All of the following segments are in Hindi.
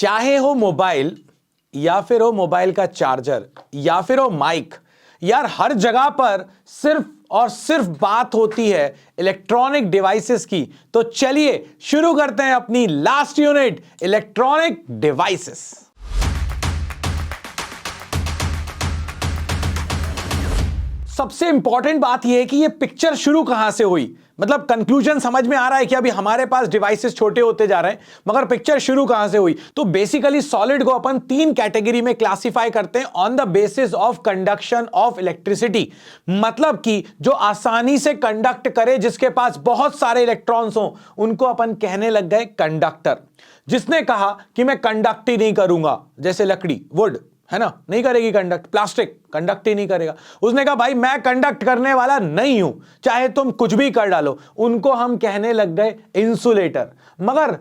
चाहे हो मोबाइल या फिर हो मोबाइल का चार्जर या फिर हो माइक, यार हर जगह पर सिर्फ और सिर्फ बात होती है इलेक्ट्रॉनिक डिवाइसेस की। तो चलिए शुरू करते हैं अपनी लास्ट यूनिट, इलेक्ट्रॉनिक डिवाइसेस। सबसे इंपॉर्टेंट बात यह है कि यह पिक्चर शुरू कहां से हुई। मतलब कंक्लूजन समझ में आ रहा है कि अभी हमारे पास डिवाइसेस छोटे होते जा रहे हैं, मगर पिक्चर शुरू कहां से हुई। तो बेसिकली सॉलिड को अपन तीन कैटेगरी में क्लासिफाई करते हैं on the basis of conduction of electricity. मतलब कि जो आसानी से कंडक्ट करे, जिसके पास बहुत सारे इलेक्ट्रॉन्स हो, उनको अपन कहने लग गए कंडक्टर। जिसने कहा कि मैं कंडक्ट ही नहीं करूंगा, जैसे लकड़ी, वुड है ना, नहीं करेगी कंडक्ट, प्लास्टिक कंडक्ट ही नहीं करेगा। उसने कहा भाई मैं कंडक्ट करने वाला नहीं हूं, चाहे तुम कुछ भी कर डालो, उनको हम कहने लग गए इंसुलेटर। मगर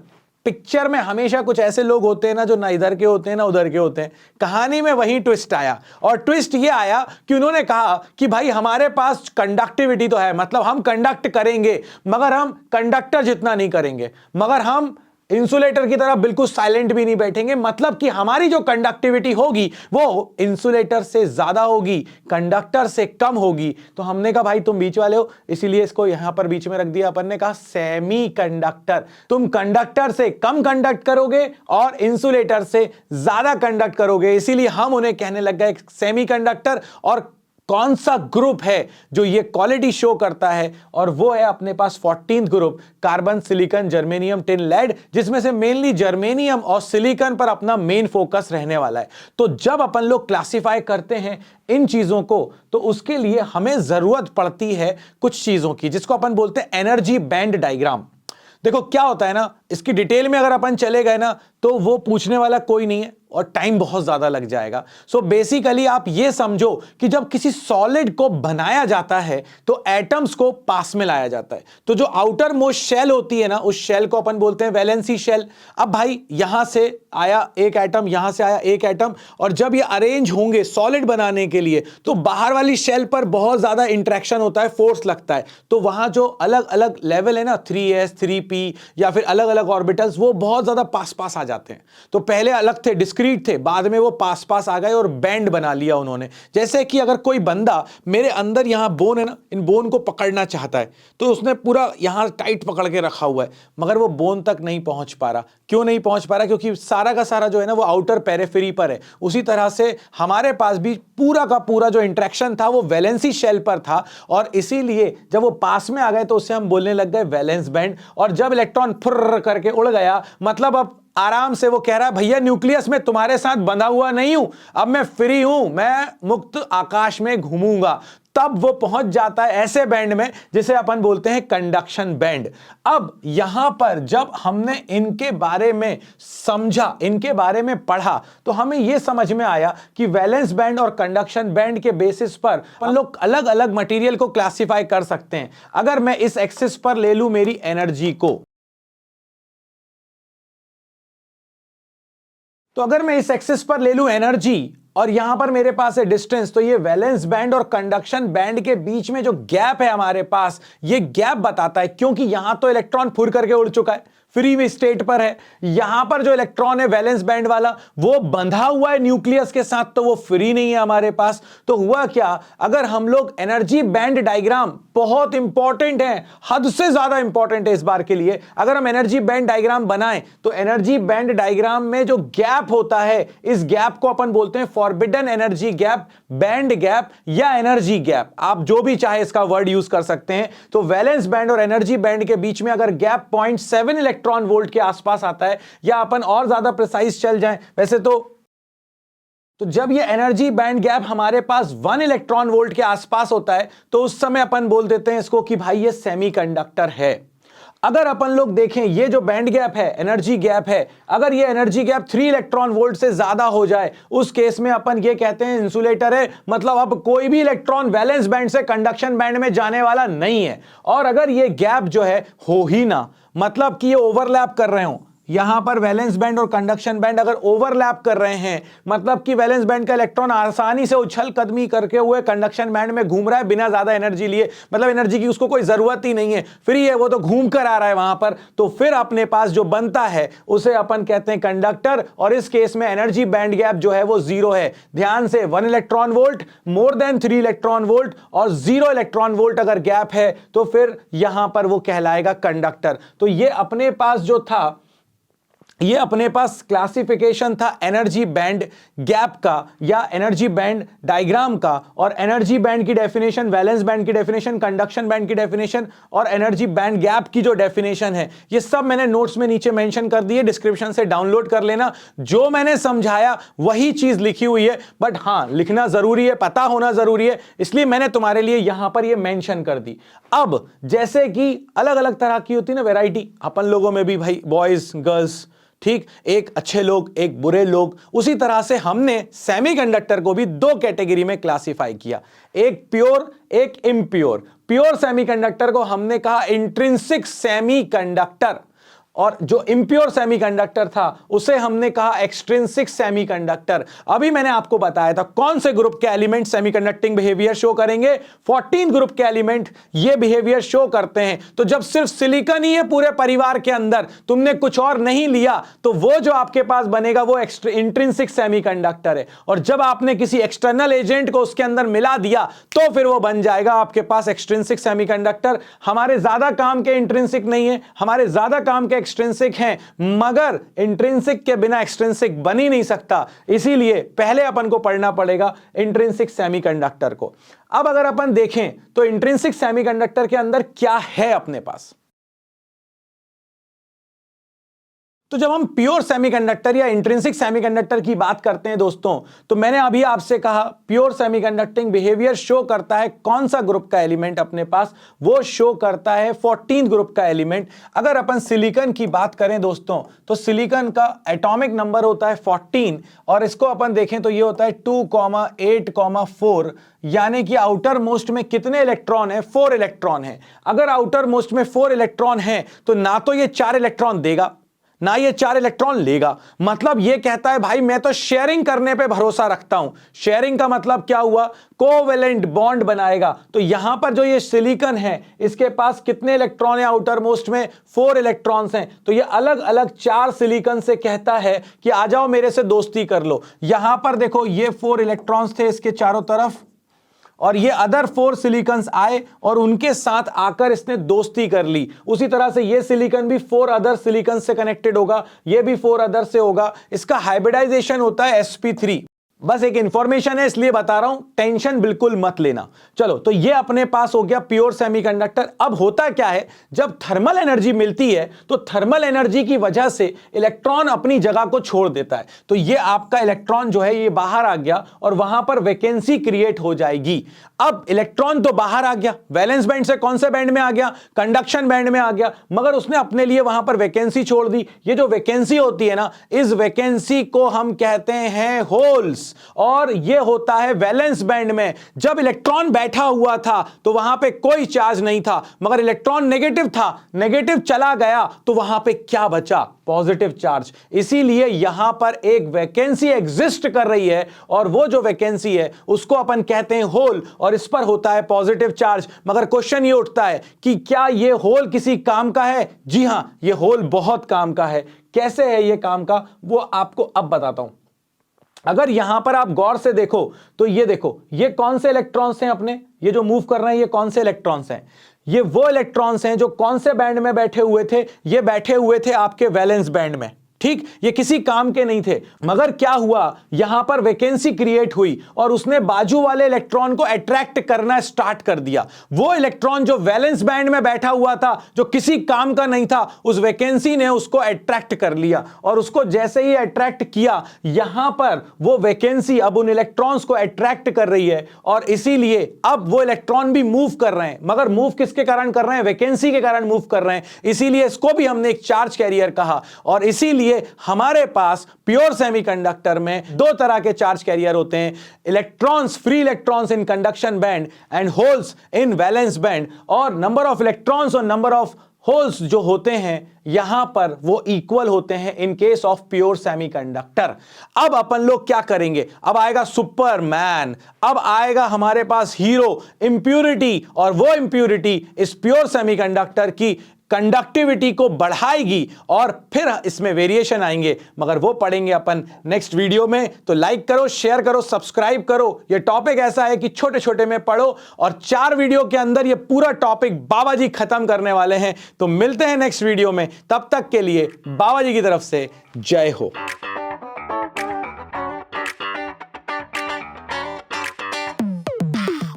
पिक्चर में हमेशा कुछ ऐसे लोग होते हैं ना, जो ना इधर के होते हैं ना उधर के होते हैं। कहानी में वही ट्विस्ट आया, और ट्विस्ट ये आया कि उन्होंने कहा कि भाई हमारे पास कंडक्टिविटी तो है, मतलब हम कंडक्ट करेंगे, मगर हम कंडक्टर जितना नहीं करेंगे, मगर हम इंसुलेटर की तरह बिल्कुल साइलेंट भी नहीं बैठेंगे। मतलब कि हमारी जो कंडक्टिविटी होगी वो इंसुलेटर से ज्यादा होगी, कंडक्टर से कम होगी। तो हमने कहा भाई तुम बीच वाले हो, इसीलिए इसको यहां पर बीच में रख दिया। अपन ने कहा सेमी कंडक्टर। तुम कंडक्टर से कम कंडक्ट करोगे और इंसुलेटर से ज्यादा कंडक्ट करोगे, इसीलिए हम उन्हें कहने लग गए सेमी कंडक्टर। और कौन सा ग्रुप है जो ये क्वालिटी शो करता है, और वो है अपने पास 14th group, carbon, silicon, germanium, tin, lead, जिसमें से मेनली जर्मेनियम और सिलिकॉन पर अपना मेन फोकस रहने वाला है। तो जब अपन लोग क्लासिफाई करते हैं इन चीजों को, तो उसके लिए हमें जरूरत पड़ती है कुछ चीजों की, जिसको अपन बोलते हैं एनर्जी बैंड डायग्राम। देखो क्या होता है ना, इसकी डिटेल में अगर अपन चले गए ना, तो वो पूछने वाला कोई नहीं है और टाइम बहुत ज्यादा लग जाएगा। सो बेसिकली आप ये समझो कि जब किसी सॉलिड को बनाया जाता है तो एटम्स को पास में लाया जाता है। तो जो आउटर मोस्ट शेल होती है ना, उस शेल को अपन बोलते हैं वैलेंसी शेल। अब भाई यहां से आया एक एटम, यहां से आया एक एटम, और जब ये अरेंज होंगे सॉलिड बनाने के लिए, तो बाहर वाली शेल पर बहुत ज्यादा इंटरेक्शन होता है, फोर्स लगता है। तो वहां जो अलग अलग लेवल है ना, 3s 3p या फिर अलग अलग ऑर्बिटल्स, वो बहुत ज्यादा पास पास आ जाते हैं। तो पहले अलग थे, डिस्क्रीट थे, बाद में वो पास पास आ गए और बैंड बना लिया उन्होंने। जैसे कि अगर कोई बंदा मेरे अंदर यहां बोन है ना, इन बोन को पकड़ना चाहता है, तो उसने पूरा यहां टाइट पकड़ के रखा हुआ है, मगर वो बोन तक नहीं पहुंच पा रहा। क्यों नहीं पहुंच पा रहा? क्योंकि सारा का सारा जो है ना वो आउटर पेरिफेरी पर है। उसी तरह से हमारे पास भी पूरा का पूरा जो इंटरेक्शन था वो वैलेंसी शेल पर था, और इसीलिए जब वो पास में आ गए तो उसे हम बोलने लग गए वैलेंस बैंड। और जब इलेक्ट्रॉन फुर्र करके उड़ गया, मतलब अब आराम से वो कह रहा है भैया न्यूक्लियस में तुम्हारे साथ बंधा हुआ नहीं हूं, अब मैं फ्री हूं, मैं मुक्त आकाश में घूमूंगा, तब वो पहुंच जाता है ऐसे बैंड में जिसे अपन बोलते हैं कंडक्शन बैंड। अब यहां पर जब हमने इनके बारे में समझा, इनके बारे में पढ़ा, तो हमें यह समझ में आया कि वैलेंस बैंड और कंडक्शन बैंड के बेसिस पर अपन लोग अलग अलग मटेरियल को क्लासिफाई कर सकते हैं। अगर मैं इस एक्सिस पर ले लूं मेरी एनर्जी को, तो अगर मैं इस एक्सिस पर ले लूं एनर्जी और यहां पर मेरे पास है डिस्टेंस, तो ये वैलेंस बैंड और कंडक्शन बैंड के बीच में जो गैप है हमारे पास, ये गैप बताता है, क्योंकि यहां तो इलेक्ट्रॉन फुर करके उड़ चुका है, फ्री में स्टेट पर है। यहां पर जो इलेक्ट्रॉन है वैलेंस बैंड वाला, वो बंधा हुआ है न्यूक्लियस के साथ, तो वो फ्री नहीं है हमारे पास। तो हुआ क्या, अगर हम लोग एनर्जी बैंड डायग्राम, बहुत इंपॉर्टेंट है, हद से ज्यादा इंपॉर्टेंट है इस बार के लिए, अगर हम एनर्जी बैंड डायग्राम बनाएं, तो एनर्जी बैंड डायग्राम में जो गैप होता है, इस गैप को अपन बोलते हैं forbidden energy gap, band gap या एनर्जी गैप, आप जो भी चाहे इसका वर्ड यूज कर सकते हैं। तो वैलेंस बैंड और एनर्जी बैंड के बीच में अगर गैप 0.7 इलेक्ट्रॉन वोल्ट के आसपास आता है, या अपन और ज्यादा प्रिसाइज चल जाएं वैसे तो जब ये एनर्जी बैंड गैप हमारे पास 1 इलेक्ट्रॉन वोल्ट के आसपास होता है, तो उस समय अपन बोल देते हैं इसको कि भाई ये सेमीकंडक्टर है। अगर अपन लोग देखें ये जो बैंड गैप है, एनर्जी गैप है, अगर ये एनर्जी गैप 3 इलेक्ट्रॉन वोल्ट से ज्यादा हो जाए, उस केस में अपन ये कहते हैं इंसुलेटर है। मतलब अब कोई भी इलेक्ट्रॉन वैलेंस बैंड से कंडक्शन बैंड में जाने वाला नहीं है। और अगर ये गैप जो है हो ही ना, मतलब कि ये ओवरलैप कर रहे हो, यहां पर वैलेंस बैंड और कंडक्शन बैंड अगर ओवरलैप कर रहे हैं, मतलब कि वैलेंस बैंड का इलेक्ट्रॉन आसानी से उछल कदमी करके हुए कंडक्शन बैंड में घूम रहा है बिना ज्यादा एनर्जी लिए, मतलब एनर्जी की उसको कोई जरूरत ही नहीं है, फ्री है, वो तो घूम कर आ रहा है वहां पर, तो फिर अपने पास जो बनता है उसे अपन कहते हैं कंडक्टर, और इस केस में एनर्जी बैंड गैप जो है वो 0 है। ध्यान से 1 electron volt, more than 3 electron volt और 0 इलेक्ट्रॉन वोल्ट अगर गैप है तो फिर यहां पर वो कहलाएगा कंडक्टर। तो ये अपने पास जो था, ये अपने पास क्लासिफिकेशन था एनर्जी बैंड गैप का या एनर्जी बैंड डायग्राम का, और एनर्जी बैंड की डेफिनेशन, वैलेंस बैंड की डेफिनेशन, कंडक्शन बैंड की डेफिनेशन और एनर्जी बैंड गैप की जो डेफिनेशन है ये सब मैंने नोट्स में नीचे मेंशन कर दिए, डिस्क्रिप्शन से डाउनलोड कर लेना। जो मैंने समझाया वही चीज लिखी हुई है, बट हां लिखना जरूरी है, पता होना जरूरी है, इसलिए मैंने तुम्हारे लिए यहां पर ये मेंशन कर दी। अब जैसे कि अलग अलग तरह की होती है ना वैरायटी, अपन लोगों में भी भाई बॉयज गर्ल्स, ठीक, एक अच्छे लोग एक बुरे लोग, उसी तरह से हमने सेमीकंडक्टर को भी 2 कैटेगरी में क्लासिफाई किया, एक प्योर एक इम्प्योर। प्योर सेमीकंडक्टर को हमने कहा इंट्रिंसिक सेमीकंडक्टर, और जो इम्प्योर सेमीकंडक्टर था उसे हमने कहा एक्सट्रिंसिक सेमीकंडक्टर। अभी मैंने आपको बताया था कौन से ग्रुप के एलिमेंट सेमीकंडक्टिंग बिहेवियर शो करेंगे, 14 ग्रुप के एलिमेंट ये बिहेवियर शो करते हैं। तो जब सिर्फ सिलिकॉन ही है पूरे परिवार के अंदर, तुमने कुछ और नहीं लिया, तो वो जो आपके पास बनेगा वो इंट्रिंसिक सेमीकंडक्टर है, और जब आपने किसी एक्सटर्नल एजेंट को उसके अंदर मिला दिया तो फिर वो बन जाएगा आपके पास एक्सट्रिंसिक सेमीकंडक्टर। हमारे ज्यादा काम के इंट्रिंसिक नहीं है, हमारे ज्यादा काम के एक्सट्रिंसिक हैं, मगर इंट्रिंसिक के बिना एक्सट्रिंसिक बन ही नहीं सकता, इसीलिए पहले अपन को पढ़ना पड़ेगा इंट्रिंसिक सेमीकंडक्टर को। अब अगर अपन देखें तो इंट्रिंसिक सेमीकंडक्टर के अंदर क्या है अपने पास, तो जब हम प्योर सेमीकंडक्टर या इंट्रिंसिक सेमीकंडक्टर की बात करते हैं दोस्तों, तो मैंने अभी आपसे कहा प्योर सेमीकंडक्टिंग बिहेवियर शो करता है कौन सा ग्रुप का एलिमेंट अपने पास, वो शो करता है 14 ग्रुप का एलिमेंट। अगर अपन सिलिकॉन की बात करें दोस्तों, तो सिलिकॉन का एटॉमिक नंबर होता है 14, और इसको अपन देखें तो ये होता है 2,8,4, यानी कि आउटर मोस्ट में कितने इलेक्ट्रॉन है, 4 इलेक्ट्रॉन है। अगर आउटर मोस्ट में 4 इलेक्ट्रॉन है तो ना तो ये 4 इलेक्ट्रॉन देगा ना ये 4 इलेक्ट्रॉन लेगा, मतलब ये कहता है भाई मैं तो शेयरिंग करने पे भरोसा रखता हूं। शेयरिंग का मतलब क्या हुआ, कोवेलेंट बॉन्ड बनाएगा। तो यहां पर जो ये सिलिकॉन है इसके पास कितने इलेक्ट्रॉन है आउटर मोस्ट में, 4 इलेक्ट्रॉन्स हैं। तो ये अलग अलग 4 सिलिकॉन से कहता है कि आ जाओ मेरे से दोस्ती कर लो। यहां पर देखो ये 4 इलेक्ट्रॉन्स थे इसके चारों तरफ, और ये अदर 4 सिलिकॉन्स आए और उनके साथ आकर इसने दोस्ती कर ली। उसी तरह से ये सिलिकॉन भी 4 अदर सिलिकॉन से कनेक्टेड होगा, ये भी 4 अदर से होगा। इसका हाइब्रिडाइजेशन होता है sp3। बस एक इंफॉर्मेशन है इसलिए बता रहा हूं, टेंशन बिल्कुल मत लेना। चलो, तो ये अपने पास हो गया प्योर सेमीकंडक्टर। अब होता क्या है, जब थर्मल एनर्जी मिलती है तो थर्मल एनर्जी की वजह से इलेक्ट्रॉन अपनी जगह को छोड़ देता है। तो ये आपका इलेक्ट्रॉन जो है ये बाहर आ गया और वहां पर वैकेंसी क्रिएट हो जाएगी। अब इलेक्ट्रॉन तो बाहर आ गया, वैलेंस बैंड से कौन से बैंड में आ गया, कंडक्शन बैंड में आ गया, मगर उसने अपने लिए वहां पर वैकेंसी छोड़ दी। ये जो वैकेंसी होती है ना, इस वैकेंसी को हम कहते हैं होल्स, और ये होता है वैलेंस बैंड में। जब इलेक्ट्रॉन बैठा हुआ था तो वहां पे कोई चार्ज नहीं था, मगर इलेक्ट्रॉन नेगेटिव था, नेगेटिव चला गया तो वहां पे क्या बचा, पॉजिटिव चार्ज। इसीलिए यहां पर एक वैकेंसी एग्जिस्ट कर रही है, और वो जो वैकेंसी है उसको अपन कहते हैं होल, और इस पर होता है पॉजिटिव चार्ज। मगर क्वेश्चन ये उठता है कि क्या ये होल किसी काम का है? जी हां, ये होल बहुत काम का है। कैसे है ये काम का, वो आपको अब बताता हूं। अगर यहां पर आप गौर से देखो तो ये देखो, ये कौन से इलेक्ट्रॉन्स हैं अपने, ये जो मूव कर रहे हैं ये कौन से इलेक्ट्रॉन्स हैं? ये वो इलेक्ट्रॉन्स हैं जो कौन से बैंड में बैठे हुए थे, ये बैठे हुए थे आपके वैलेंस बैंड में। ठीक, ये किसी काम के नहीं थे, मगर क्या हुआ, यहां पर वैकेंसी क्रिएट हुई और उसने बाजू वाले इलेक्ट्रॉन को अट्रैक्ट करना स्टार्ट कर दिया। वो इलेक्ट्रॉन जो वैलेंस बैंड में बैठा हुआ था, जो किसी काम का नहीं था, उस वैकेंसी ने उसको अट्रैक्ट कर लिया, और उसको जैसे ही अट्रैक्ट किया, यहां पर वो वैकेंसी अब उन इलेक्ट्रॉन्स को अट्रैक्ट कर रही है, और इसीलिए अब वो इलेक्ट्रॉन भी मूव कर रहे हैं। मगर मूव किसके कारण कर रहे हैं? वैकेंसी के कारण मूव कर रहे हैं। इसीलिए इसको भी हमने एक चार्ज कैरियर कहा, और इसीलिए हमारे पास प्योर सेमीकंडक्टर में 2 तरह के चार्ज कैरियर होते हैं, electrons, free electrons in conduction band and holes in valence band. और नंबर ऑफ इलेक्ट्रॉन्स और नंबर ऑफ होल्स जो होते हैं यहां पर वो इक्वल होते हैं in case of pure semiconductor. अब अपन लोग क्या करेंगे, अब आएगा सुपरमैन, अब आएगा हमारे पास हीरो, इंप्यूरिटी, और वो इंप्यूरिटी इस प्योर सेमीकंडक्टर की कंडक्टिविटी को बढ़ाएगी और फिर इसमें वेरिएशन आएंगे, मगर वो पढ़ेंगे अपन नेक्स्ट वीडियो में। तो लाइक करो, शेयर करो, सब्सक्राइब करो। ये टॉपिक ऐसा है कि छोटे छोटे में पढ़ो और 4 वीडियो के अंदर ये पूरा टॉपिक बाबा जी खत्म करने वाले हैं। तो मिलते हैं नेक्स्ट वीडियो में, तब तक के लिए बाबा जी की तरफ से जय हो।